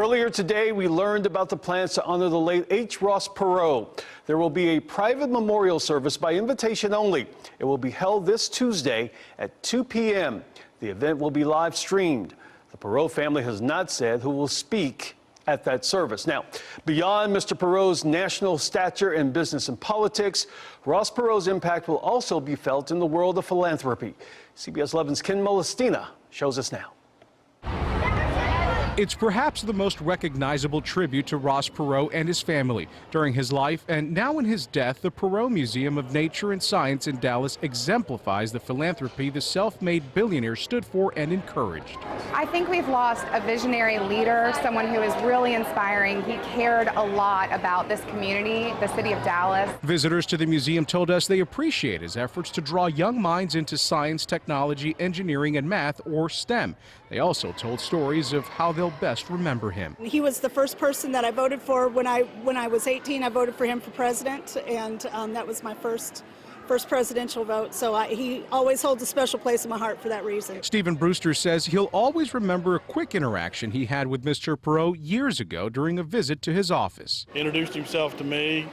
Earlier today, we learned about the plans to honor the late H. Ross Perot. There will be a private memorial service by invitation only. It will be held this Tuesday at 2 p.m. The event will be live streamed. The Perot family has not said who will speak at that service. Now, beyond Mr. Perot's national stature in business and politics, Ross Perot's impact will also be felt in the world of philanthropy. CBS 11's Ken Molestina shows us now. It's perhaps the most recognizable tribute to Ross Perot and his family during his life, and now in his death, the Perot Museum of Nature and Science in Dallas exemplifies the philanthropy the self-made billionaire stood for and encouraged. I think we've lost a visionary leader, someone who is really inspiring. He cared a lot about this community, the city of Dallas. Visitors to the museum told us they appreciate his efforts to draw young minds into science, technology, engineering, and math, or STEM. They also told stories of how they'll best remember him. He was the first person that I voted for when I was 18. I voted for him for president, and that was my first presidential vote. So he always holds a special place in my heart for that reason. Stephen Brewster says he'll always remember a quick interaction he had with Mr. Perot years ago during a visit to his office. Introduced himself to me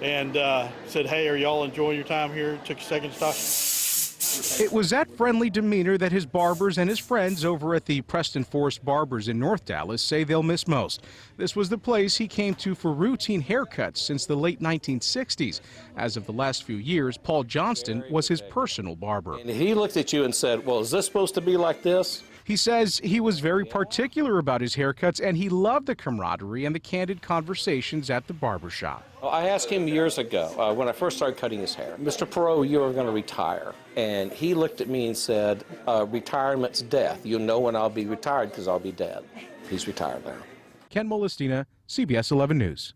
and said, "Hey, are y'all enjoying your time here?" Took a second stop. It was that friendly demeanor that his barbers and his friends over at the Preston Forest Barbers in North Dallas say they'll miss most. This was the place he came to for routine haircuts since the late 1960s. As of the last few years, Paul Johnston was his personal barber. And he looked at you and said, "Well, is this supposed to be like this?" He says he was very particular about his haircuts, and he loved the camaraderie and the candid conversations at the barbershop. Well, I asked him years ago when I first started cutting his hair, "Mr. Perot, you are going to retire." And he looked at me and said, "Retirement's death. You'll know when I'll be retired because I'll be dead." He's retired now. Ken Molestina, CBS 11 News.